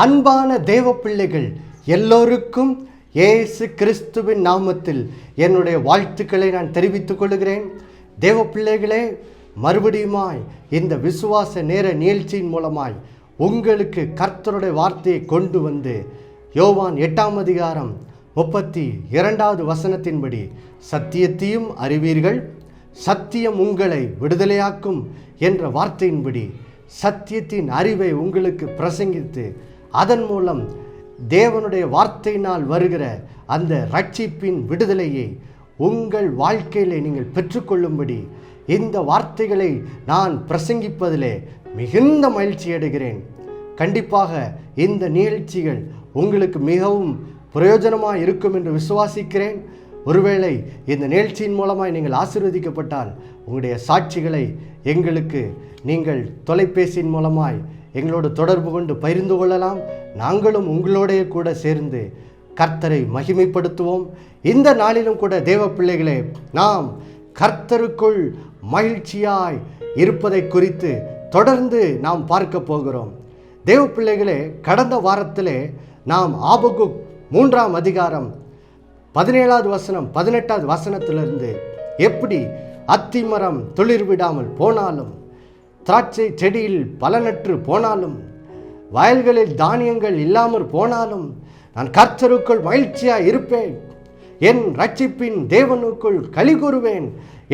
அன்பான தேவ பிள்ளைகள் எல்லோருக்கும் இயேசு கிறிஸ்துவின் நாமத்தில் என்னுடைய வாழ்த்துக்களை நான் தெரிவித்துக் கொள்கிறேன். தேவ பிள்ளைகளே, மறுபடியுமாய் இந்த விசுவாச நேர நிகழ்ச்சியின் மூலமாய் உங்களுக்கு கர்த்தருடைய வார்த்தையை கொண்டு வந்து யோவான் 8ஆம் அதிகாரம் 32வது வசனத்தின்படி சத்தியத்தையும் அறிவீர்கள், சத்தியம் உங்களை விடுதலையாக்கும் என்ற வார்த்தையின்படி சத்தியத்தின் அறிவை உங்களுக்கு பிரசங்கித்து அதன் மூலம் தேவனுடைய வார்த்தையினால் வருகிற அந்த ரட்சிப்பின் விடுதலையை உங்கள் வாழ்க்கையிலே நீங்கள் பெற்றுக்கொள்ளும்படி இந்த வார்த்தைகளை நான் பிரசங்கிப்பதிலே மிகுந்த மகிழ்ச்சி அடைகிறேன். கண்டிப்பாக இந்த நிகழ்ச்சிகள் உங்களுக்கு மிகவும் பிரயோஜனமாக இருக்கும் என்று விசுவாசிக்கிறேன். ஒருவேளை இந்த நிகழ்ச்சியின் மூலமாய் நீங்கள் ஆசீர்வதிக்கப்பட்டால் உங்களுடைய சாட்சிகளை எங்களுக்கு நீங்கள் தொலைபேசியின் மூலமாய் எங்களோடு தொடர்பு கொண்டு பகிர்ந்து கொள்ளலாம். நாங்களும் உங்களோடைய கூட சேர்ந்து கர்த்தரை மகிமைப்படுத்துவோம். இந்த நாளிலும் கூட தேவ பிள்ளைகளே, நாம் கர்த்தருக்குள் மகிழ்ச்சியாய் இருப்பதை குறித்து தொடர்ந்து நாம் பார்க்க போகிறோம். தேவ பிள்ளைகளே, கடந்த வாரத்திலே நாம் ஆபகுக் 3ஆம் அதிகாரம் 17வது வசனம் 18வது வசனத்திலிருந்து எப்படி அத்திமரம் துளிர் விடாமல் போனாலும், திராட்சை செடியில் பலனற்று போனாலும், வயல்களில் தானியங்கள் இல்லாமல் போனாலும் நான் கர்த்தருக்குள் மகிழ்ச்சியாக இருப்பேன், என் ரட்சிப்பின் தேவனுக்குள் களி கூறுவேன்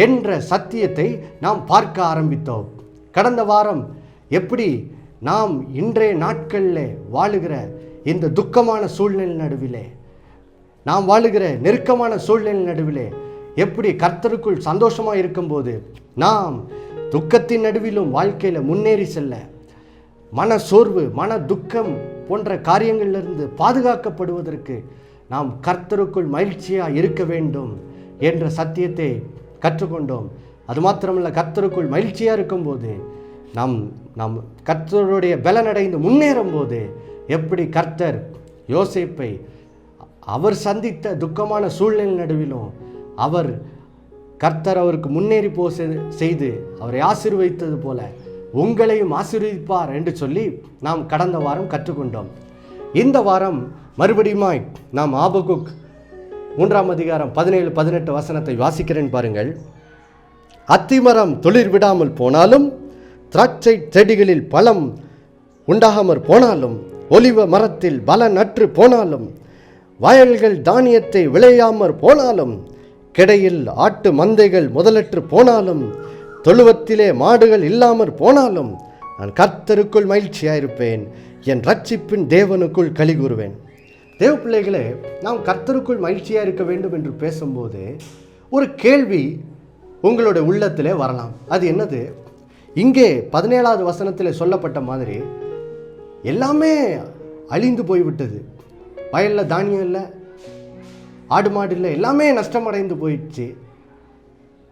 என்ற சத்தியத்தை நாம் பார்க்க ஆரம்பித்தோம். கடந்த வாரம் எப்படி நாம் இன்றைய நாட்களில் வாழுகிற இந்த துக்கமான சூழ்நிலை நடுவிலே, நாம் வாழுகிற நெருக்கமான சூழ்நிலை நடுவிலே எப்படி கர்த்தருக்குள் சந்தோஷமாக இருக்கும்போது நாம் துக்கத்தின் நடுவிலும் வாழ்க்கையில் முன்னேறி செல்ல, மன சோர்வு, மன துக்கம் போன்ற காரியங்களிலிருந்து பாதுகாக்கப்படுவதற்கு நாம் கர்த்தருக்குள் மகிழ்ச்சியாக இருக்க வேண்டும் என்ற சத்தியத்தை கற்றுக்கொண்டோம். அது மாத்திரமல்ல, கர்த்தருக்குள் மகிழ்ச்சியாக இருக்கும்போது நாம் கர்த்தருடைய பலனடைந்து முன்னேறும் போது எப்படி கர்த்தர் யோசேப்பை அவர் சந்தித்த துக்கமான சூழ்நிலை நடுவிலும் கர்த்தர் அவருக்கு முன்னேறி செய்து அவரை ஆசீர்வதித்தது போல உங்களையும் ஆசீர்வதிப்பார் என்று சொல்லி நாம் கடந்த வாரம் கற்றுக்கொண்டோம். இந்த வாரம் மறுபடியுமாய் நாம் ஆபகுக் 3ஆம் அதிகாரம் 17-18 வசனத்தை வாசிக்கிறேன் பாருங்கள். அத்திமரம் துளிர் விடாமல் போனாலும், திராட்சை செடிகளில் பழம் உண்டாகாமற் போனாலும், ஒலிவ மரத்தில் பலன் அற்று போனாலும், வயல்கள் தானியத்தை விளையாமற் போனாலும், கிடையில் ஆட்டு மந்தைகள் முதலற்று போனாலும், தொழுவத்திலே மாடுகள் இல்லாமற் போனாலும் நான் கர்த்தருக்குள் மகிழ்ச்சியாயிருப்பேன், என் ரட்சிப்பின் தேவனுக்குள் களி கூறுவேன். தேவ பிள்ளைகளே, நாம் கர்த்தருக்குள் மகிழ்ச்சியாக இருக்க வேண்டும் என்று பேசும்போது ஒரு கேள்வி உங்களுடைய உள்ளத்திலே வரலாம். அது என்னது? இங்கே 17வது வசனத்தில் சொல்லப்பட்ட மாதிரி எல்லாமே அழிந்து போய்விட்டது. வயலில் தானியம் இல்லை, ஆடு மாடு இல்லை, எல்லாமே நஷ்டமடைந்து போயிடுச்சு.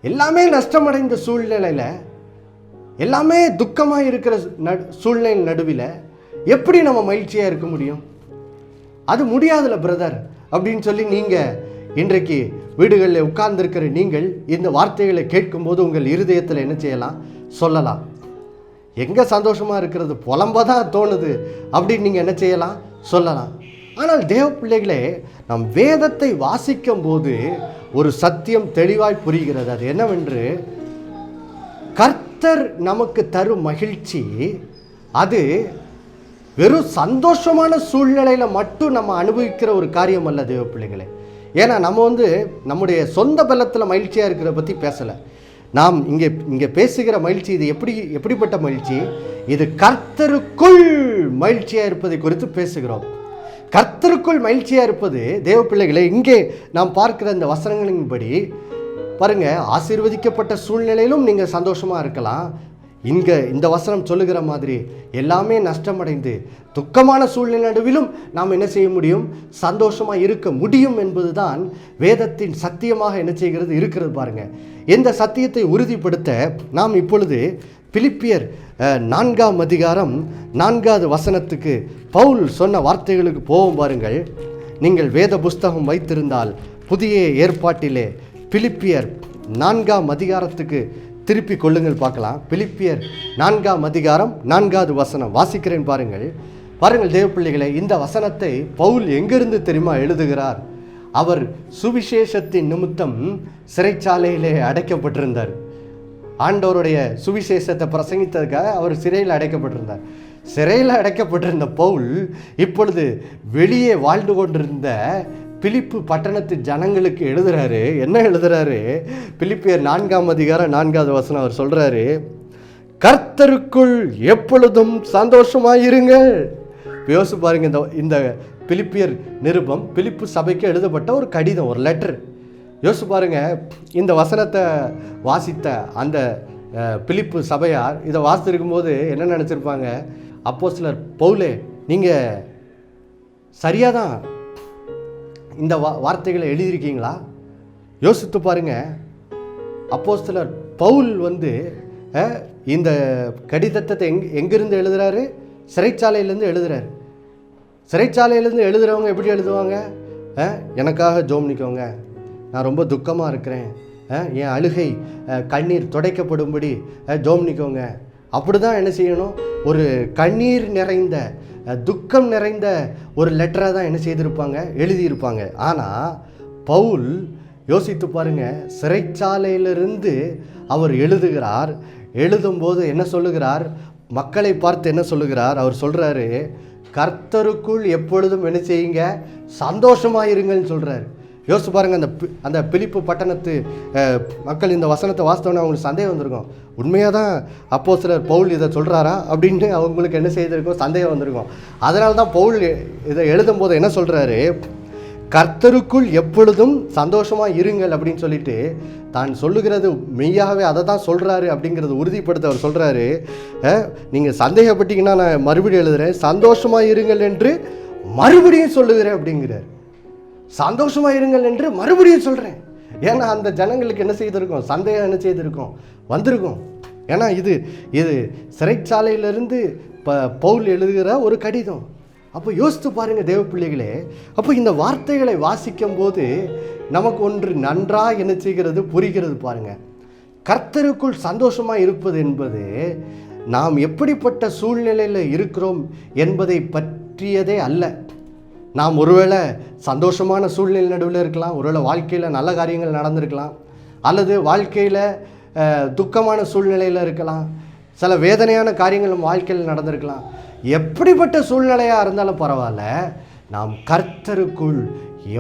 எல்லாமே நஷ்டமடைந்த சூழ்நிலையில், எல்லாமே துக்கமாக இருக்கிற சூழ்நிலை நடுவில் எப்படி நம்ம மகிழ்ச்சியாக இருக்க முடியும்? அது முடியாதுல்ல பிரதர் அப்படின்னு சொல்லி நீங்கள் இன்றைக்கு வீடுகளில் உட்கார்ந்துருக்கிற நீங்கள் இந்த வார்த்தைகளை கேட்கும்போது உங்கள் இருதயத்தில் என்ன செய்யலாம்? சொல்லலாம், எங்கே சந்தோஷமாக இருக்கிறது, புலம்பதான் தோணுது அப்படின்னு நீங்கள் என்ன செய்யலாம்? சொல்லலாம். ஆனால் தேவ பிள்ளைகளே, நாம் வேதத்தை வாசிக்கும் போது ஒரு சத்தியம் தெளிவாய் புரிகிறது. அது என்னவென்று, கர்த்தர் நமக்கு தரும் மகிழ்ச்சி அது வெறும் சந்தோஷமான சூழ்நிலையில் மட்டும் நம்ம அனுபவிக்கிற ஒரு காரியம் அல்ல தேவ பிள்ளைகளே. ஏன்னா நம்ம நம்முடைய சொந்த பலத்தில் மகிழ்ச்சியாக இருக்கிறத பற்றி பேசலை. நாம் இங்கே பேசுகிற மகிழ்ச்சி இது எப்படிப்பட்ட மகிழ்ச்சி? இது கர்த்தருக்குள் மகிழ்ச்சியாக இருப்பதை குறித்து பேசுகிறோம். கர்த்தருக்குள் மகிழ்ச்சியாக இருப்பது தேவ பிள்ளைகளை, இங்கே நாம் பார்க்கிற இந்த வசனங்களின்படி பாருங்க, ஆசீர்வதிக்கப்பட்ட சூழ்நிலையிலும் நீங்கள் சந்தோஷமாக இருக்கலாம். இந்த வசனம் சொல்லுகிற மாதிரி எல்லாமே நஷ்டமடைந்து துக்கமான சூழ்நிலை நடுவிலும் நாம் என்ன செய்ய முடியும்? சந்தோஷமாக இருக்க முடியும் என்பதுதான் வேதத்தின் சத்தியமாக என்ன செய்கிறது இருக்கிறது. பாருங்க, இந்த சத்தியத்தை உறுதிப்படுத்த நாம் இப்பொழுது பிலிப்பியர் 4ஆம் அதிகாரம் 4வது வசனத்துக்கு பவுல் சொன்ன வார்த்தைகளுக்கு போவோம் பாருங்கள். நீங்கள் வேத புஸ்தகம் வைத்திருந்தால் புதிய ஏற்பாட்டிலே பிலிப்பியர் 4ஆம் அதிகாரத்துக்கு திருப்பி கொள்ளுங்கள் பார்க்கலாம். பிலிப்பியர் 4ஆம் அதிகாரம் 4வது வசனம் வாசிக்கிறேன் பாருங்கள். பாருங்கள் தேவ பிள்ளைகளை, இந்த வசனத்தை பவுல் எங்கிருந்து தெரியுமா எழுதுகிறார்? அவர் சுவிசேஷத்தின் நிமித்தம் சிறைச்சாலையிலே அடைக்கப்பட்டிருந்தார். ஆண்டவருடைய சுவிசேஷத்தை பிரசங்கித்ததுக்காக அவர் சிறையில் அடைக்கப்பட்டிருந்தார். சிறையில் அடைக்கப்பட்டிருந்த பவுல் இப்பொழுது வெளியே வாழ்ந்து கொண்டிருந்த பிலிப்பு பட்டணத்து ஜனங்களுக்கு எழுதுறாரு. என்ன எழுதுறாரு? பிலிப்பியர் 4ஆம் அதிகாரம் 4வது வசனம் அவர் சொல்றாரு, கர்த்தருக்குள் எப்பொழுதும் சந்தோஷமாயிருங்கள். யோசிச்சு பாருங்க, இந்த பிலிப்பியர் நிருபம் பிலிப்பு சபைக்கு எழுதப்பட்ட ஒரு கடிதம், ஒரு லெட்டர். யோசிச்சு பாருங்க, இந்த வசனத்தை வாசித்த அந்த பிலிப்பு சபையார் இதை வாசித்திருக்கும் போது என்ன நினச்சிருப்பாங்க? அப்போஸ்தலர் பவுலே, நீங்கள் சரியாக தான் இந்த வார்த்தைகளை எழுதியிருக்கீங்களா? யோசித்து பாருங்க. அப்போஸ்தலர் பவுல் இந்த கடிதத்தை எங்கிருந்து எழுதுறாரு? சிறைச்சாலையிலேருந்து எழுதுறாரு. சிறைச்சாலையிலேருந்து எழுதுகிறவங்க எப்படி எழுதுவாங்க? எனக்காக ஜோம்னிக்கோங்க, நான் ரொம்ப துக்கமாக இருக்கிறேன், என் அழுகை கண்ணீர் துடைக்கப்படும்படி ஜோம்னிக்கோங்க. அப்படி தான் என்ன செய்யணும்? ஒரு கண்ணீர் நிறைந்த துக்கம் நிறைந்த ஒரு லெட்டராக தான் என்ன செய்திருப்பாங்க, எழுதியிருப்பாங்க. ஆனால் பவுல் யோசித்து பாருங்க, சிறைச்சாலையிலிருந்து அவர் எழுதுகிறார். எழுதும்போது என்ன சொல்லுகிறார்? மக்களை பார்த்து என்ன சொல்லுகிறார்? அவர் சொல்கிறாரு, கர்த்தருக்குள் எப்பொழுதும் என்ன செய்யுங்க, சந்தோஷமாயிருங்கன்னு சொல்கிறார். யோசிச்சு பாருங்கள், அந்த பிலிப்பு பட்டணத்து மக்கள் இந்த வசனத்தை வாசித்தோன்னே அவங்களுக்கு சந்தேகம் வந்திருக்கும். உண்மையாக தான் அப்போஸ்தலர் பவுல் இதை சொல்கிறாரா அப்படின்னு அவங்களுக்கு என்ன செய்திருக்கும், சந்தேகம் வந்திருக்கும். அதனால தான் பவுல் இதை எழுதும்போது என்ன சொல்கிறாரு? கர்த்தருக்குள் எப்பொழுதும் சந்தோஷமாக இருங்கள் அப்படின்னு சொல்லிட்டு தான் சொல்லுகிறது மெய்யாகவே அதை தான் சொல்கிறாரு அப்படிங்கிறது உறுதிப்படுத்த அவர் சொல்கிறாரு, நீங்கள் சந்தேகப்பட்டீங்கன்னா நான் மறுபடியும் எழுதுகிறேன், சந்தோஷமாக இருங்கள் என்று மறுபடியும் சொல்லுகிறேன் அப்படிங்கிறார். சந்தோஷமாக இருங்கள் என்று மறுபடியும் சொல்கிறேன். ஏன்னா அந்த ஜனங்களுக்கு என்ன செய்திருக்கோம், சந்தேகம் என்ன செய்திருக்கோம், வந்திருக்கும். ஏன்னா இது சிறைச்சாலையிலிருந்து பவுல் எழுதுகிற ஒரு கடிதம். அப்போ யோசித்து பாருங்கள் தேவ பிள்ளைகளே. அப்போ இந்த வார்த்தைகளை வாசிக்கும் போது நமக்கு ஒன்று நன்றாக என்ன செய்கிறது, புரிகிறது. பாருங்கள், கர்த்தருக்குள் சந்தோஷமாக இருப்பது என்பது நாம் எப்படிப்பட்ட சூழ்நிலையில் இருக்கிறோம் என்பதை பற்றியதே அல்ல. நாம் ஒருவேளை சந்தோஷமான சூழ்நிலை நடுவில் இருக்கலாம், ஒருவேளை வாழ்க்கையில் நல்ல காரியங்கள் நடந்திருக்கலாம், அல்லது வாழ்க்கையில் துக்கமான சூழ்நிலையில் இருக்கலாம், சில வேதனையான காரியங்கள் நம்ம வாழ்க்கையில் நடந்திருக்கலாம். எப்படிப்பட்ட சூழ்நிலையாக இருந்தாலும் பரவாயில்ல, நாம் கர்த்தருக்குள்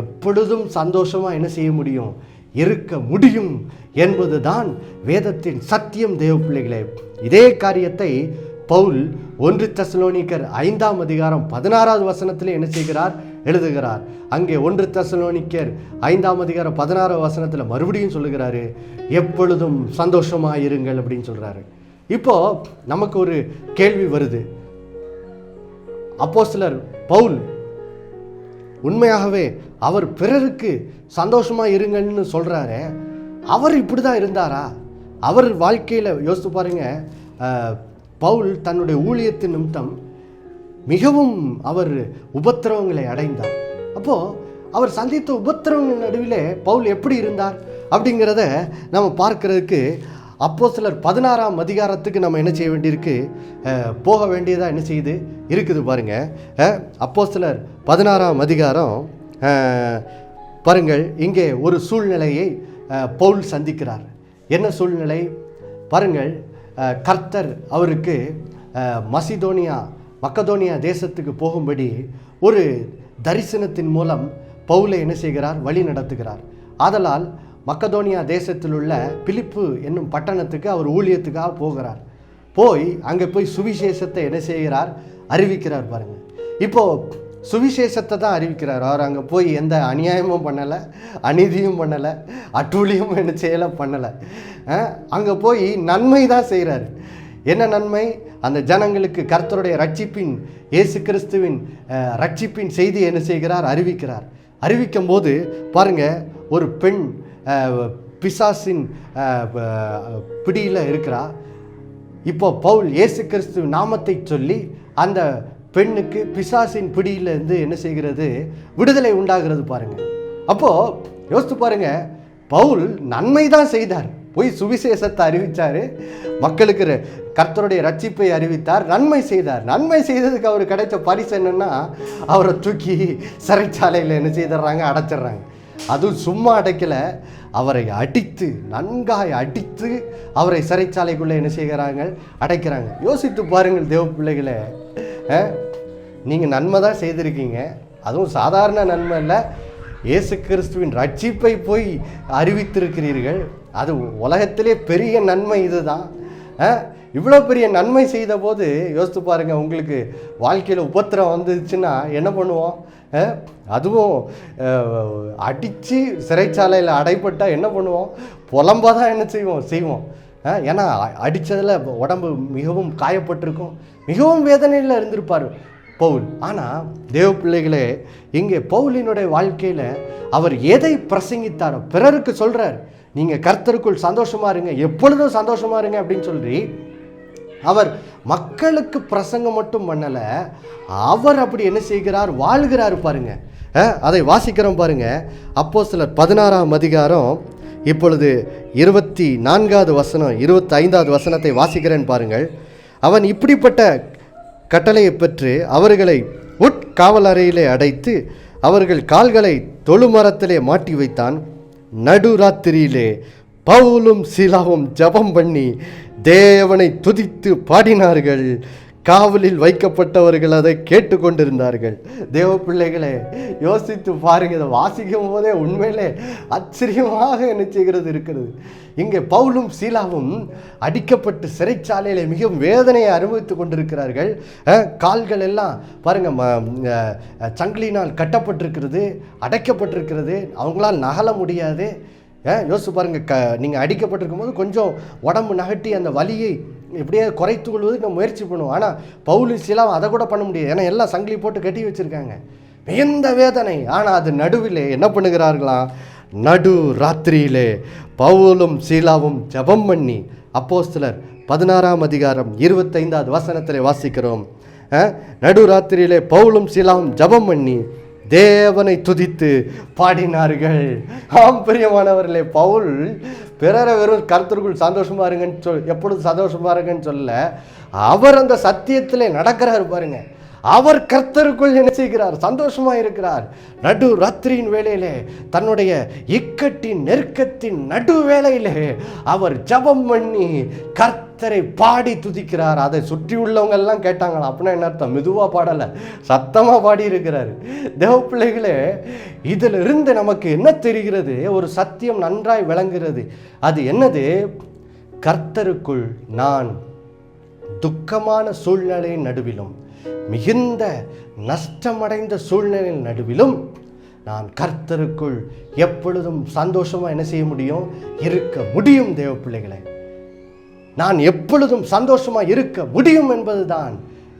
எப்பொழுதும் சந்தோஷமாக என்ன செய்ய முடியும், இருக்க முடியும் என்பது தான் வேதத்தின் சத்தியம் தேவ பிள்ளைகளே. இதே காரியத்தை பவுல் 1 தெசலோனிக்கர் 5ஆம் அதிகாரம் 16வது வசனத்தில் என்ன செய்கிறார், எழுதுகிறார். அங்கே 1 தெசலோனிக்கர் 5ஆம் அதிகாரம் 16வது வசனத்தில் மறுபடியும் சொல்லுகிறாரு, எப்பொழுதும் சந்தோஷமாக இருங்கள் அப்படின்னு சொல்கிறாரு. இப்போ நமக்கு ஒரு கேள்வி வருது, அப்போஸ்தலர் பவுல் உண்மையாகவே அவர் பிறருக்கு சந்தோஷமாக இருங்கன்னு சொல்கிறாரு, அவர் இப்படி தான் இருந்தாரா? அவர் வாழ்க்கையில் யோசித்து பாருங்க, பவுல் தன்னுடைய ஊழியத்தின் நிமித்தம் மிகவும் அவர் உபத்திரவங்களை அடைந்தார். அப்போது அவர் சந்தித்த உபத்திரவங்கள் நடுவிலே பவுல் எப்படி இருந்தார் அப்படிங்கிறத நம்ம பார்க்கறதுக்கு அப்போஸ்தலர் 16ஆம் அதிகாரத்துக்கு நம்ம என்ன செய்ய வேண்டியிருக்கு, போக வேண்டியதாக என்ன செய்யுது இருக்குது. பாருங்கள், அப்போஸ்தலர் 16ஆம் அதிகாரம் பாருங்கள், இங்கே ஒரு சூழ்நிலையை பவுல் சந்திக்கிறார். என்ன சூழ்நிலை பாருங்கள், கர்த்தர் அவருக்கு மக்கதோனியா தேசத்துக்கு போகும்படி ஒரு தரிசனத்தின் மூலம் பவுலை என்ன செய்கிறார், வழி நடத்துகிறார். ஆதலால் மக்கதோனியா தேசத்தில் உள்ள பிலிப்பு என்னும் பட்டணத்துக்கு அவர் ஊழியத்துக்காக போகிறார். அங்கே போய் சுவிசேஷத்தை என்ன செய்கிறார், அறிவிக்கிறார். பாருங்கள், இப்போது சுவிசேஷத்தை தான் அறிவிக்கிறார். அவர் அங்கே போய் எந்த அநியாயமும் பண்ணலை, அநீதியும் பண்ணலை, அட்டூழியமும் என்ன செய்யலை, பண்ணலை. அங்கே போய் நன்மை தான் செய்கிறார். என்ன நன்மை? அந்த ஜனங்களுக்கு கர்த்தருடைய ரட்சிப்பின், இயேசு கிறிஸ்துவின் ரட்சிப்பின் செய்தி என்ன செய்கிறார், அறிவிக்கிறார். அறிவிக்கும் போது பாருங்கள், ஒரு பெண் பிசாசின் பிடியில் இருக்கிறா. இப்போ பவுல் இயேசு கிறிஸ்துவின் நாமத்தை சொல்லி அந்த பெண்ணுக்கு பிசாசின் பிடியிலிருந்து என்ன செய்கிறது, விடுதலை உண்டாகிறது. பாருங்கள், அப்போது யோசித்து பாருங்கள், பவுல் நன்மை தான் செய்தார், போய் சுவிசேஷத்தை அறிவித்தார். மக்களுக்கு கர்த்தருடைய ரட்சிப்பை அறிவித்தார், நன்மை செய்தார். நன்மை செய்ததுக்கு அவர் கிடைச்ச பரிசு என்னன்னா, அவரை தூக்கி சிறைச்சாலையில் என்ன செய்துடுறாங்க, அடைச்சிடுறாங்க. அதுவும் சும்மா அடைக்கலை, அவரை அடித்து, நன்காய் அடித்து அவரை சிறைச்சாலைக்குள்ளே என்ன செய்கிறாங்க, அடைக்கிறாங்க. யோசித்து பாருங்கள் தேவ பிள்ளைகளே, நீங்கள் நன்மை தான் செய்திருக்கீங்க, அதுவும் சாதாரண நன்மை இல்லை, இயேசு கிறிஸ்துவின் ரட்சிப்பை போய் அறிவித்திருக்கிறீர்கள். அது உலகத்திலே பெரிய நன்மை இதுதான். இவ்வளோ பெரிய நன்மை செய்த போது யோசித்து பாருங்கள், உங்களுக்கு வாழ்க்கையில் உபத்திரம் வந்துச்சுன்னா என்ன பண்ணுவோம்? அதுவும் அடித்து சிறைச்சாலையில் அடைப்பட்டால் என்ன பண்ணுவோம்? புலம்பாக தான் என்ன செய்வோம். ஏன்னா அடித்ததில் உடம்பு மிகவும் காயப்பட்டிருக்கும், மிகவும் வேதனையில் இருந்திருப்பார் பவுல். ஆனால் தேவ பிள்ளைகளே, இங்கே பவுலினுடைய வாழ்க்கையில் அவர் எதை பிரசங்கித்தாரோ பிறருக்கு சொல்கிறார், நீங்கள் கர்த்தருக்குள் சந்தோஷமாக இருங்க, எப்பொழுதும் சந்தோஷமாக இருங்க அப்படின்னு சொல்லி அவர் மக்களுக்கு பிரசங்கம் மட்டும் பண்ணலை, அவர் அப்படி என்ன செய்கிறார், வாழ்கிறார். பாருங்க, அதை வாசிக்கிறோம் பாருங்க. அப்போஸ்தலர் 16ஆம் அதிகாரம் இப்பொழுது 24வது வசனம் 25வது வசனத்தை வாசிக்கிறேன் பாருங்கள். அவன் இப்படிப்பட்ட கட்டளையை பெற்று அவர்களை உட்காவலறையிலே அடைத்து அவர்கள் கால்களை தொழுமரத்திலே மாட்டி வைத்தான். நடுராத்திரியிலே பவுலும் சீலாவும் ஜபம் பண்ணி தேவனை துதித்து பாடினார்கள். காவலில் வைக்கப்பட்டவர்கள் அதை கேட்டுக்கொண்டிருந்தார்கள். தேவ பிள்ளைகளே, யோசித்து பாருங்க, இதை வாசிக்கும் போதே உண்மையிலே ஆச்சரியமாக என்ன செய்கிறது இருக்கிறது. இங்கே பவுலும் சீலாவும் அடிக்கப்பட்டு சிறைச்சாலையில் மிகவும் வேதனையை அனுபவித்து கொண்டிருக்கிறார்கள். கால்கள் எல்லாம் பாருங்க சங்கிலினால் கட்டப்பட்டிருக்கிறது, அடைக்கப்பட்டிருக்கிறது, அவங்களால் நகல முடியாது. யோசிச்சு பாருங்க, நீங்கள் அடிக்கப்பட்டிருக்கும் போது கொஞ்சம் உடம்பு நகட்டி அந்த வலியை இப்படியே குறைத்து கொள்வதுக்கு நம்ம முயற்சி பண்ணுவோம். ஆனால் பவுலும் சீலாவும் அதை கூட பண்ண முடியாது, ஏன்னா எல்லாம் சங்கிலி போட்டு கட்டி வச்சுருக்காங்க, மிகுந்த வேதனை. ஆனால் அது நடுவிலே என்ன பண்ணுகிறார்களாம், நடு ராத்திரியிலே பவுலும் சீலாவும் ஜபம் பண்ணி, அப்போஸ்தலர் 16ஆம் அதிகாரம் 25வது வசனத்திலே வாசிக்கிறோம். நடுராத்திரியிலே பவுலும் சீலாவும் ஜபம் பண்ணி தேவனை துதித்து பாடினார்கள். ஆம் பிரியமானவர்களே, பவுல் பிறரை வெறும் கர்த்தருக்குள் சந்தோஷமா இருங்கன்னு எப்பொழுது சந்தோஷமா இருங்கன்னு சொல்ல, அவர் அந்த சத்தியத்திலே நடக்கிறார் பாருங்க. அவர் கர்த்தருக்குள் என்ன செய்கிறார், சந்தோஷமா இருக்கிறார். நடு ராத்திரியின் வேளையிலே, தன்னுடைய இக்கட்டின் நெருக்கத்தின் நடு வேளையிலே அவர் ஜபம் பண்ணி கர்த்தரை பாடி துதிக்கிறார். அதை சுற்றி உள்ளவங்க எல்லாம் கேட்டாங்களா, அப்படின்னா என்ன அர்த்தம், மெதுவா பாடலை, சத்தமா பாடி இருக்கிறார். தேவ பிள்ளைகளே, இதில் இருந்து நமக்கு என்ன தெரிகிறது, ஒரு சத்தியம் நன்றாய் விளங்குகிறது. அது என்னது, கர்த்தருக்குள் நான் துக்கமான சூழ்நிலையின் நடுவிலும் மிகுந்த நஷ்டமடைந்த சூழ்நிலையின் நடுவிலும் நான் கர்த்தருக்குள் எப்பொழுதும் சந்தோஷமா என்ன செய்ய முடியும், இருக்க முடியும். தேவ பிள்ளைகளே, நான் எப்பொழுதும் சந்தோஷமா இருக்க முடியும் என்பதுதான்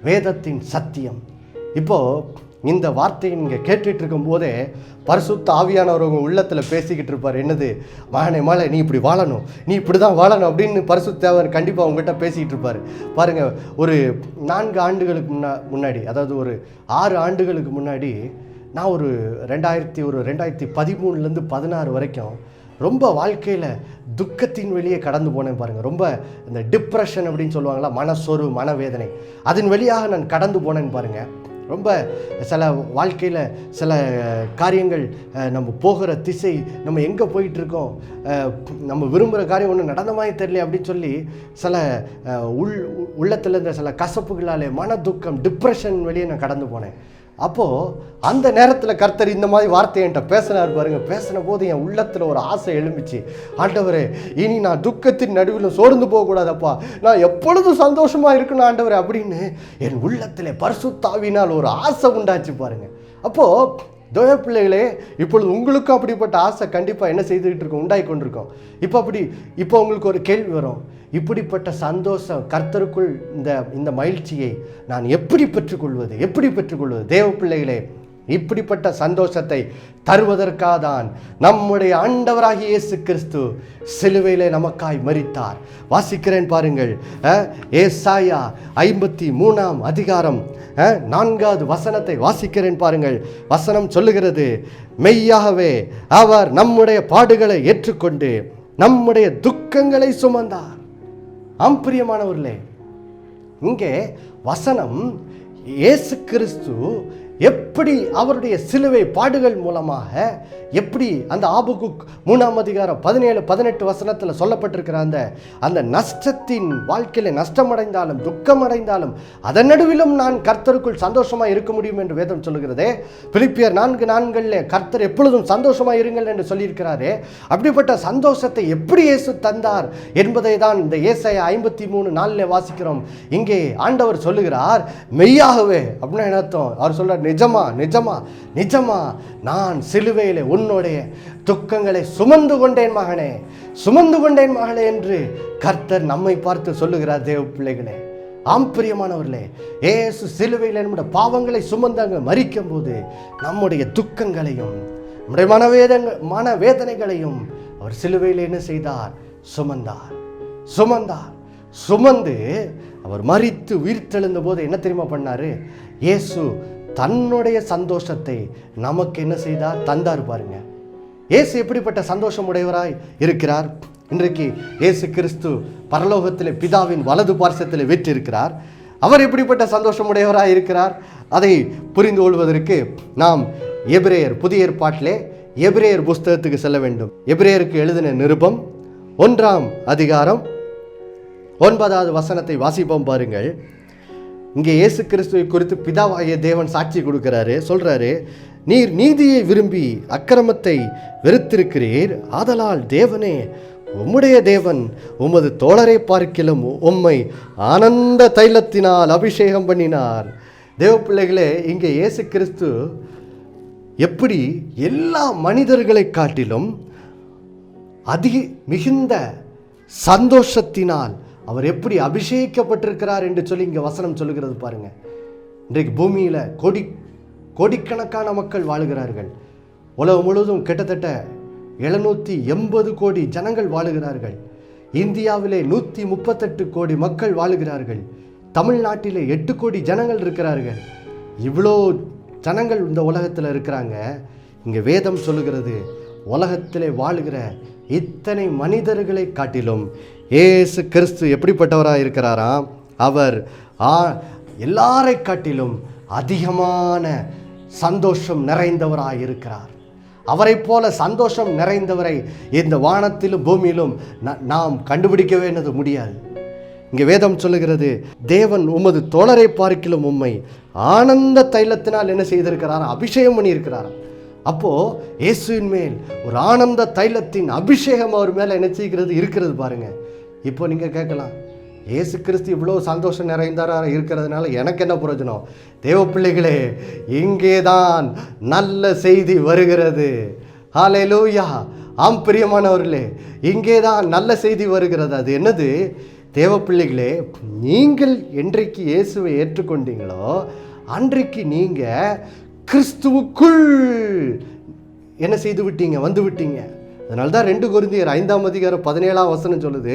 வேதத்தின் சத்தியம். இப்போ இந்த வார்த்தையை நீங்கள் கேட்டுட்டு இருக்கும் போதே பரிசுத்த ஆவியானவர் உங்கள் உள்ளத்தில் பேசிக்கிட்டு இருப்பார். என்னது, மகனே நீ இப்படி வாழணும், நீ இப்படி தான் வாழணும் அப்படின்னு பரிசுத்தவர் கண்டிப்பாக உங்கள்கிட்ட பேசிக்கிட்டு இருப்பார். பாருங்கள், ஒரு 4 ஆண்டுகளுக்கு முன்னாடி, அதாவது ஒரு 6 ஆண்டுகளுக்கு முன்னாடி, நான் ஒரு 2013லேருந்து 16 வரைக்கும் ரொம்ப வாழ்க்கையில் துக்கத்தின் வெளியே கடந்து போனேன் பாருங்கள். ரொம்ப இந்த டிப்ரெஷன் அப்படின்னு சொல்லுவாங்களா, மனசோர்வு, மனவேதனை, அதன் வழியாக நான் கடந்து போனேன்னு பாருங்கள். ரொம்ப சில வாழ்க்கையில் சில காரியங்கள், நம்ம போகிற திசை, நம்ம எங்கே போயிட்டுருக்கோம், நம்ம விரும்புகிற காரியம் ஒன்று நடந்த மாதிரி தெரியல அப்படின்னு சொல்லி சில உள்ளத்தில் இருந்த சில கசப்புகளாலே மன துக்கம், டிப்ரெஷன் வெளியே நான் கடந்து போனேன். அப்போது அந்த நேரத்தில் கர்த்தர் இந்த மாதிரி வார்த்தை என்கிட்ட பேசினார் பாருங்க. பேசின போது என் உள்ளத்தில் ஒரு ஆசை எழும்பிச்சு, ஆண்டவரே, இனி நான் துக்கத்தின் நடுவில் சோர்ந்து போகக்கூடாதப்பா, நான் எப்பொழுதும் சந்தோஷமாக இருக்கணும் ஆண்டவரே அப்படின்னு என் உள்ளத்தில் பரிசுத்த ஆவியினால் ஒரு ஆசை உண்டாச்சு பாருங்க. அப்போது தேவ பிள்ளைகளே, இப்பொழுது உங்களுக்கும் அப்படிப்பட்ட ஆசை கண்டிப்பாக என்ன செய்துக்கிட்டு இருக்கோம், உண்டாகி கொண்டிருக்கோம். இப்போ உங்களுக்கு ஒரு கேள்வி வரும், இப்படிப்பட்ட சந்தோஷம் கர்த்தருக்குள் இந்த மகிழ்ச்சியை நான் எப்படி பெற்றுக்கொள்வது? தேவ பிள்ளைகளே, இப்படிப்பட்ட சந்தோஷத்தை தருவதற்காக தான் நம்முடைய ஆண்டவராகிய இயேசு கிறிஸ்து சிலுவையிலே நமக்காய் மரித்தார். வாசிக்கிறேன் பாருங்கள், ஏசாயா 53ஆம் அதிகாரம் 4வது வசனத்தை வாசிக்கிறேன் பாருங்கள். வசனம் சொல்லுகிறது, மெய்யாகவே அவர் நம்முடைய பாடுகளை ஏற்றுக்கொண்டு நம்முடைய துக்கங்களை சுமந்தார். பிரியமானவர்களே, இங்கே வசனம் இயேசு கிறிஸ்து எப்படி அவருடைய சிலுவை பாடுகள் மூலமாக எப்படி அந்த ஆபகுக் 3ஆம் அதிகாரம் 17-18 வசனத்தில் சொல்லப்பட்டிருக்கிற அந்த நஷ்டத்தின் வாழ்க்கையில் நஷ்டமடைந்தாலும் துக்கமடைந்தாலும் அதன் நடுவிலும் நான் கர்த்தருக்குள் சந்தோஷமாக இருக்க முடியும் என்று வேதம் சொல்லுகிறதே. பிலிப்பியர் 4:4 கர்த்தர் எப்பொழுதும் சந்தோஷமாக இருங்கள் என்று சொல்லியிருக்கிறாரே. அப்படிப்பட்ட சந்தோஷத்தை எப்படி இயேசு தந்தார் என்பதை தான் இந்த ஏசாயா 53:4 வாசிக்கிறோம். இங்கே ஆண்டவர் சொல்லுகிறார், மெய்யாகவே அப்படின்னு என்ன அர்த்தம்? அவர் சொல்றார், நிஜமா நிஜமா நிஜமா நான் சிலுவையிலே உன்னுடைய துக்கங்களை சுமந்து கொண்டேன் மகனே, சுமந்து கொண்டேன் மகளே என்று கர்த்தர் நம்மை பார்த்து சொல்லுகிறார். தேவ பிள்ளைகளே, பிரியமானவர்களே, இயேசு சிலுவையில் நம்முடைய பாவங்களை சுமந்தாங்க மரிக்கும் போது நம்முடைய துக்கங்களையும் நம்முடைய மனவேதனைகளையும் அவர் சிலுவையில் என்ன செய்தார்? சுமந்து அவர் மரித்து உயிர்த்தெழுந்த போது என்ன தெரியுமா பண்ணாரு? இயேசு தன்னுடைய சந்தோஷத்தை நமக்கு என்ன செய்தார்? தந்தார். பாருங்க, இயேசு எப்படிப்பட்ட சந்தோஷம் உடையவராய் இருக்கிறார். இன்றைக்கு இயேசு கிறிஸ்து பரலோகத்தில் பிதாவின் வலது பார்சத்தில் வீற்றிருக்கிறார். அவர் எப்படிப்பட்ட சந்தோஷம் உடையவராய் இருக்கிறார்? அதை புரிந்து கொள்வதற்கு நாம் புதிய ஏற்பாட்டிலே எபிரேயர் புஸ்தகத்துக்கு செல்ல வேண்டும். எபிரேயருக்கு எழுதின நிருபம் 1ஆம் அதிகாரம் 9வது வசனத்தை வாசிப்போம். பாருங்கள், இங்கே இயேசு கிறிஸ்துவை குறித்து பிதாவாகிய தேவன் சாட்சி கொடுக்கிறாரு. சொல்றாரு, நீர் நீதியை விரும்பி அக்கிரமத்தை வெறுத்திருக்கிறீர், ஆதலால் தேவனே உம்முடைய தேவன் உமது தோழரை பார்க்கிலும் உம்மை ஆனந்த தைலத்தினால் அபிஷேகம் பண்ணினார். தேவ பிள்ளைகளே, இங்கே இயேசு கிறிஸ்து எப்படி எல்லா மனிதர்களை காட்டிலும் மிகுந்த சந்தோஷத்தினால் அவர் எப்படி அபிஷேகிக்கப்பட்டிருக்கிறார் என்று சொல்லி இங்கே வசனம் சொல்லுகிறது. பாருங்க, இன்றைக்கு பூமியில் கோடிக்கணக்கான மக்கள் வாழுகிறார்கள். உலகம் முழுவதும் கிட்டத்தட்ட 780 கோடி ஜனங்கள் வாழுகிறார்கள். இந்தியாவிலே 138 கோடி மக்கள் வாழுகிறார்கள். தமிழ்நாட்டிலே 8 கோடி ஜனங்கள் இருக்கிறார்கள். இவ்வளோ ஜனங்கள் இந்த உலகத்தில் இருக்கிறாங்க. இங்கே வேதம் சொல்லுகிறது, உலகத்திலே வாழுகிற இத்தனை மனிதர்களை காட்டிலும் இயேசு கிறிஸ்து எப்படிப்பட்டவராக இருக்கிறாராம்? அவர் எல்லாரை காட்டிலும் அதிகமான சந்தோஷம் நிறைந்தவராக இருக்கிறார். அவரை போல சந்தோஷம் நிறைந்தவரை இந்த வானத்திலும் பூமியிலும் நாம் கண்டுபிடிக்கவே முடியாது. இங்கே வேதம் சொல்லுகிறது, தேவன் உமது தோழரை பார்க்கிலும் உம்மை ஆனந்த தைலத்தினால் என்ன செய்திருக்கிறார்? அபிஷேகம் பண்ணியிருக்கிறார். அப்போ இயேசுவின் மேல் ஒரு ஆனந்த தைலத்தின் அபிஷேகம் அவர் மேல என்ன செய்கிறது? இருக்கிறது. பாருங்க, இப்போ நீங்க கேட்கலாம், இயேசு கிறிஸ்து இவ்வளோ சந்தோஷம் நிறைந்தாரா இருக்கிறதுனால எனக்கு என்ன பிரயோஜனம்? தேவ பிள்ளைகளே, இங்கேதான் நல்ல செய்தி வருகிறது. ஹல்லேலூயா! பிரியமானவர்களே, இங்கேதான் நல்ல செய்தி வருகிறது. அது என்னது? தேவ பிள்ளைகளே, நீங்கள் என்றைக்கு இயேசுவை ஏற்றுக்கொண்டீங்களோ அன்றைக்கு நீங்க கிறிஸ்துவுக்குள் என்ன செய்து விட்டீங்க? வந்து விட்டீங்க. அதனால தான் 2 கொரிந்தியர் 5ஆம் அதிகாரம் 17ஆம் வசனம் சொல்லுது,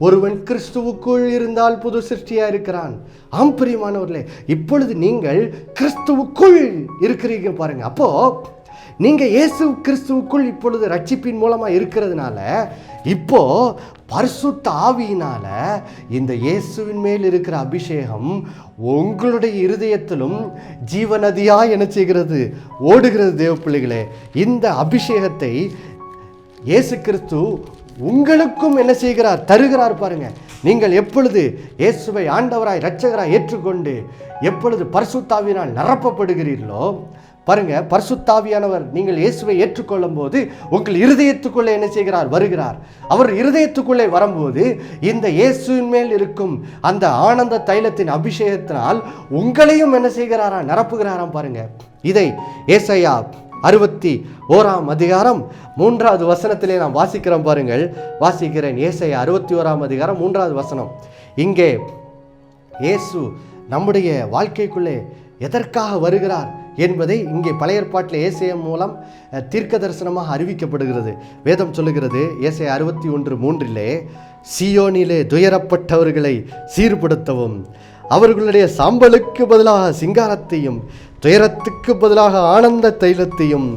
ஒருவன் கிறிஸ்துவுக்குள் இருந்தால் புது சிருஷ்டியா இருக்கிறான். பிரியமானவர்களே, இப்பொழுது நீங்கள் கிறிஸ்துவுக்குள் இருக்கிறீங்க. பாருங்க, அப்போ நீங்க இயேசு கிறிஸ்துவுக்குள் இப்பொழுது ரட்சிப்பின் மூலமா இருக்கிறதுனால இப்போ பரிசுத்த ஆவியினால இந்த இயேசுவின் மேல் இருக்கிற அபிஷேகம் உங்களுடைய இருதயத்திலும் ஜீவநதியா என்ன செய்கிறது? ஓடுகிறது. தேவ பிள்ளைகளே, இந்த அபிஷேகத்தை இயேசு கிறிஸ்து உங்களுக்கும் என்ன செய்கிறார்? தருகிறார். பாருங்க, நீங்கள் எப்பொழுது இயேசுவை ஆண்டவராய் இரட்சகராய் ஏற்றுக்கொண்டு எப்பொழுது பரிசுத்த ஆவியினால் நிரப்பப்படுகிறீர்களோ, பாருங்க, பரிசுத்தாவியானவர் நீங்கள் இயேசுவை ஏற்றுக்கொள்ளும் போது உங்கள் இருதயத்துக்குள்ளே என்ன செய்கிறார்? வருகிறார். அவர் இருதயத்துக்குள்ளே வரும்போது இந்த இயேசுவின் மேல் இருக்கும் அந்த ஆனந்த தைலத்தின் அபிஷேகத்தினால் உங்களையும் என்ன செய்கிறாரா? நிரப்புகிறாராம். பாருங்க, இதை ஏசாயா 61ஆம் அதிகாரம் 3வது வசனத்திலே நாம் வாசிக்கிறோம். பாருங்கள், வாசிக்கிறேன். ஏசாயா 61ஆம் அதிகாரம் 3வது வசனம். இங்கே இயேசு நம்முடைய வாழ்க்கைக்குள்ளே எதற்காக வருகிறார் என்பதை இங்கே பழைய ஏற்பாட்டில் ஏசாயா மூலம் தீர்க்க தரிசனமாக அறிவிக்கப்படுகிறது. வேதம் சொல்லுகிறது, ஏசாயா 61:3, சீயோனிலே துயரப்பட்டவர்களை சீர்படுத்தவும், அவர்களுடைய சாம்பலுக்கு பதிலாக சிங்காரத்தையும், துயரத்துக்கு பதிலாக ஆனந்த தைலத்தையும்,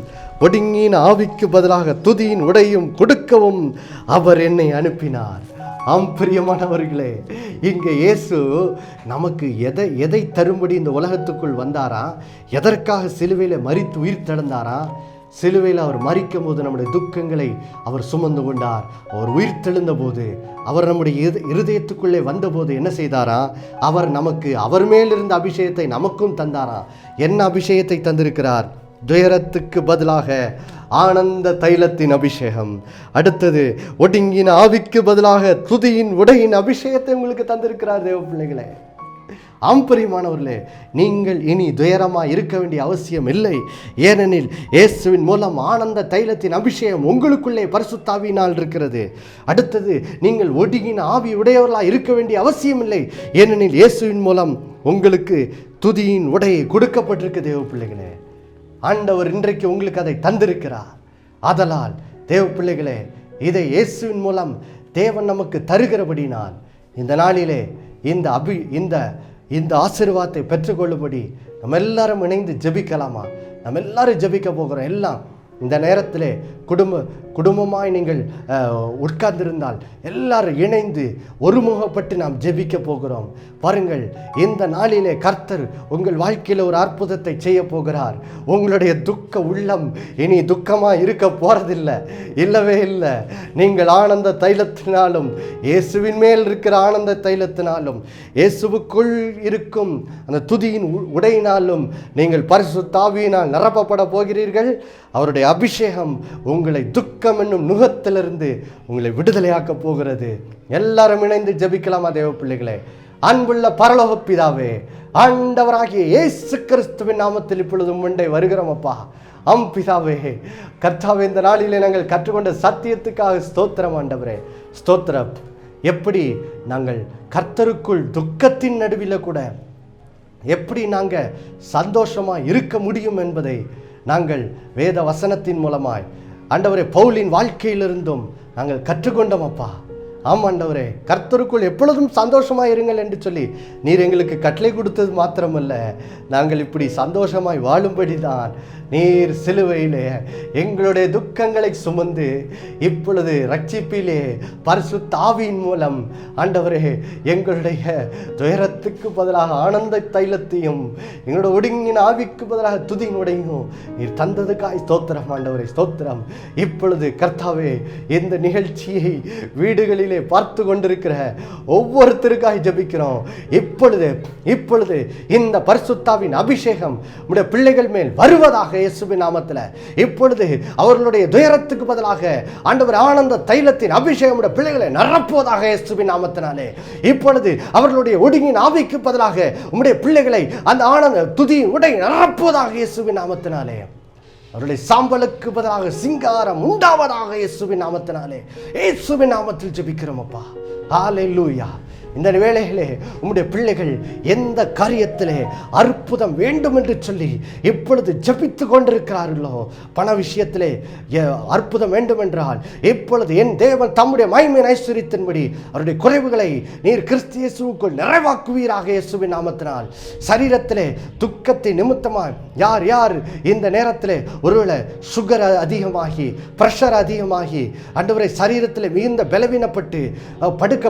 ஒடுங்கின் ஆவிக்கு பதிலாக துதியின் உடையும் கொடுக்கவும் அவர் என்னை அனுப்பினார். பிரியமானவர்களே, இங்கே இயேசு நமக்கு எதை தரும்படி இந்த உலகத்துக்குள் வந்தாரா? எதற்காக சிலுவையில் மரித்து உயிர் தெழுந்தாரா? சிலுவையில் அவர் மரிக்கும் போது நம்முடைய துக்கங்களை அவர் சுமந்து கொண்டார். அவர் உயிர் தெழுந்த போது, அவர் நம்முடைய இருதயத்துக்குள்ளே வந்தபோது என்ன செய்தாரா? அவர் நமக்கு அவர் மேலிருந்த அபிஷேகத்தை நமக்கும் தந்தாரா? என்ன அபிஷேகத்தை தந்திருக்கிறார்? துயரத்துக்கு பதிலாக ஆனந்த தைலத்தின் அபிஷேகம். அடுத்தது, ஒடுங்கின ஆவிக்கு பதிலாக துதியின் உடையின் அபிஷேகத்தை உங்களுக்கு தந்திருக்கிறார். தேவ பிள்ளைகளே, பிரியமானவர்களே, நீங்கள் இனி துயரமாக இருக்க வேண்டிய அவசியம் இல்லை. ஏனெனில் இயேசுவின் மூலம் ஆனந்த தைலத்தின் அபிஷேகம் உங்களுக்குள்ளே பரிசுத்த ஆவியினால் இருக்கிறது. அடுத்தது, நீங்கள் ஒடுங்கின ஆவி உடையவர்களாக இருக்க வேண்டிய அவசியம் இல்லை. ஏனெனில் இயேசுவின் மூலம் உங்களுக்கு துதியின் உடை கொடுக்கப்பட்டிருக்கு. தேவ பிள்ளைகளே, ஆண்டவர் இன்றைக்கு உங்களுக்கு அதை தந்திருக்கிறார். ஆதலால் தேவ பிள்ளைகளே, இதை இயேசுவின் மூலம் தேவன் நமக்கு தருகிறபடினால் இந்த நாளிலே இந்த ஆசீர்வாதத்தை பெற்றுக்கொள்ளும்படி நம்ம எல்லாரும் இணைந்து ஜெபிக்கலாமா? நம்ம எல்லாரும் ஜெபிக்க போகிறோம். எல்லாம் இந்த நேரத்திலே குடும்பமாய் நீங்கள் உட்கார்ந்திருந்தால் எல்லாரும் இணைந்து ஒருமுகப்பட்டு நாம் ஜெபிக்க போகிறோம். பாருங்கள், இந்த நாளிலே கர்த்தர் உங்கள் வாழ்க்கையில் ஒரு அற்புதத்தை செய்ய போகிறார். உங்களுடைய துக்க உள்ளம் இனி துக்கமாக இருக்க போறதில்லை, இல்லவே இல்லை. நீங்கள் ஆனந்த தைலத்தினாலும் இயேசுவின் மேல் இருக்கிற ஆனந்த தைலத்தினாலும் இயேசுவுக்குள் இருக்கும் அந்த துதியின் உடையினாலும் நீங்கள் பரிசுத்த ஆவியினால் நிரப்பப்பட போகிறீர்கள். அவருடைய அபிஷேகம் உங்களை துக்கம் என்னும் நுகத்திலிருந்து உங்களை விடுதலையாக்க போகிறது. எல்லாரும் இணைந்து ஜெபிக்கலாமா? தேவ பிள்ளைகளே, அன்புள்ள பரலோக பிதாவே, ஆண்டவராகிய இயேசு கிறிஸ்துவின் நாமத்தில் இப்பொழுதும் முண்டை வருகிறோம் அப்பா. பிதாவே, கர்த்தாவே, இந்த நாளிலே நாங்கள் கற்றுக்கொண்ட சத்தியத்துக்காக ஸ்தோத்திரம். ஆண்டவரே, ஸ்தோத்திரம். எப்படி நாங்கள் கர்த்தருக்குள் துக்கத்தின் நடுவில் கூட எப்படி நாங்கள் சந்தோஷமாக இருக்க முடியும் என்பதை நாங்கள் வேத வசனத்தின் மூலமாய் ஆண்டவரே பவுலின் வாழ்க்கையிலிருந்தும் நாங்கள் கற்றுக்கொண்டோம் அப்பா. ஆண்டவரே, கர்த்தருக்குள் எப்பொழுதும் சந்தோஷமாக இருங்கள் என்று சொல்லி நீர் எங்களுக்கு கட்டளை கொடுத்தது மாத்திரமல்ல, நாங்கள் இப்படி சந்தோஷமாய் வாழும்படி தான் நீர் சிலுவையிலே எங்களுடைய துக்கங்களை சுமந்து இப்பொழுது ரட்சிப்பிலே பரிசுத்த ஆவியின் மூலம் ஆண்டவரே எங்களுடைய துயரத்துக்கு பதிலாக ஆனந்த தைலத்தையும் எங்களோட ஒடுங்கின ஆவிக்கு பதிலாக துதியினுடையும் நீர் தந்ததுக்காய் ஸ்தோத்திரம். ஆண்டவரே, ஸ்தோத்திரம். இப்பொழுது கர்த்தாவே, இந்த நிகழ்ச்சியை வீடுகளிலே பார்த்து கொண்டிருக்கிற ஒவ்வொருத்தருக்காய் ஜெபிக்கிறோம். இப்பொழுது இந்த பரிசுத்தாவின் அபிஷேகம் உடைய பிள்ளைகள் மேல் வருவதாக இயேசுவின் நாமத்தில். இப்பொழுது அவர்களுடைய துயரத்துக்கு பதிலாக ஆண்டவர் ஆனந்த தைலத்தின் அபிஷேகம் உடைய பிள்ளைகளை நிரப்புவதாக இயேசுவின் நாமத்தினாலே. இப்பொழுது அவர்களுடைய ஒடுங்கின் ஆவிக்கு பதிலாக உம்முடைய பிள்ளைகளை அந்த ஆனந்த துதியின் உடை நிரப்புவதாக இயேசுவின் நாமத்தினாலே. அவருடைய சாம்பலுக்கு பதிலாக சிங்காரம் உண்டாவதாக இயேசுவின் நாமத்தினாலே. இயேசுவின் நாமத்தில் ஜெபிக்கிறோம் அப்பா. ஹல்லேலூயா. இந்த வேளையிலே உம்முடைய பிள்ளைகள் எந்த காரியத்திலே அற்புதம் வேண்டும் என்று சொல்லி இப்பொழுது ஜெபித்து கொண்டிருக்கிறார்களோ, பண விஷயத்திலே அற்புதம் வேண்டும் என்றால் இப்பொழுது என் தேவன் தம்முடைய மகிமையின் ஐஸ்வரியத்தின்படி அவருடைய குறைவுகளை நீர் கிறிஸ்து இயேசுவுக்குள் நிறைவாக்குவீராக இயேசுவின் நாமத்தினால். சரீரத்திலே துக்கத்தை நிமித்தமாக யார் யார் இந்த நேரத்திலே ஒருவேளை சுகர் அதிகமாகி பிரஷர் அதிகமாகி ஆண்டவரே சரீரத்தில் மிகுந்த பலவீனப்பட்டு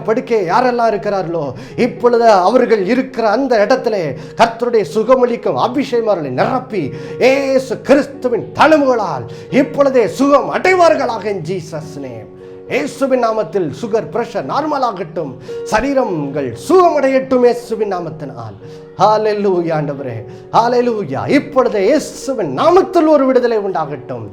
படுக்கை யாரெல்லாம் இருக்கிறார்களோ இப்பொழுது அவர்கள் இருக்கிற அந்த இடத்திலே கர்த்தருடைய சுகமளிக்கும் அபிஷேகம் அவர்களை நிரப்பி இயேசு கிறிஸ்துவின் தழும்புகளால் இப்பொழுதே சுகம் அடைவார்களாக. In Jesus name. இயேசுவின் நாமத்தில் சுகர் பிரஷர் நார்மலாகட்டும், சரீரங்கள் சுகமடையட்டும் இயேசுவின் நாமத்தினால். ஹல்லேலூயா ஆண்டவரே, ஹல்லேலூயா. இப்பொழுது இயேசுவின் நாமத்தில் ஒரு விடுதலை உண்டாகட்டும்.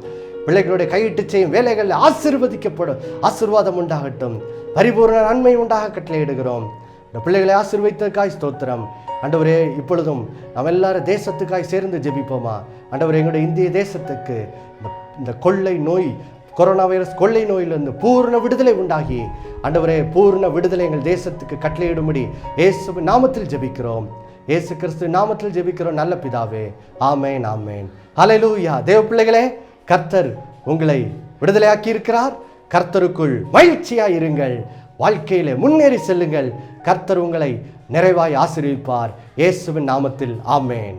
பிள்ளைகளுடைய கையிட்டு செய்யும் வேலைகள் ஆசீர்வதிக்கப்படும், ஆசீர்வாதம் உண்டாகட்டும், பரிபூர்ண நன்மை உண்டாக கட்டளையிடுகிறோம். இந்த பிள்ளைகளை ஆசீர்வதித்ததுக்காய் ஸ்தோத்திரம். ஆண்டவரே, இப்பொழுதும் நாம் எல்லாரும் தேசத்துக்காய் சேர்ந்து ஜெபிப்போமா? ஆண்டவரே, எங்களுடைய இந்திய தேசத்துக்கு இந்த கொள்ளை நோய், கொரோனா வைரஸ் கொள்ளை நோயிலிருந்து பூர்ண விடுதலை உண்டாகி ஆண்டவரே பூர்ண விடுதலை எங்கள் தேசத்துக்கு கட்டளையிடும்படி இயேசுவின் நாமத்தில் ஜெபிக்கிறோம். இயேசு கிறிஸ்து நாமத்தில் ஜெபிக்கிறோம் நல்ல பிதாவே. ஆமேன், ஆமேன். ஹல்லேலூயா. தேவ பிள்ளைகளே, கர்த்தர் உங்களை விடுதலையாக்கி இருக்கிறார். கர்த்தருக்குள் மகிழ்ச்சியாய் இருங்கள், வாழ்க்கையிலே முன்னேறி செல்லுங்கள். கர்த்தர் உங்களை நிறைவாய் ஆசீர்வதிப்பார். இயேசுவின் நாமத்தில் ஆமேன்.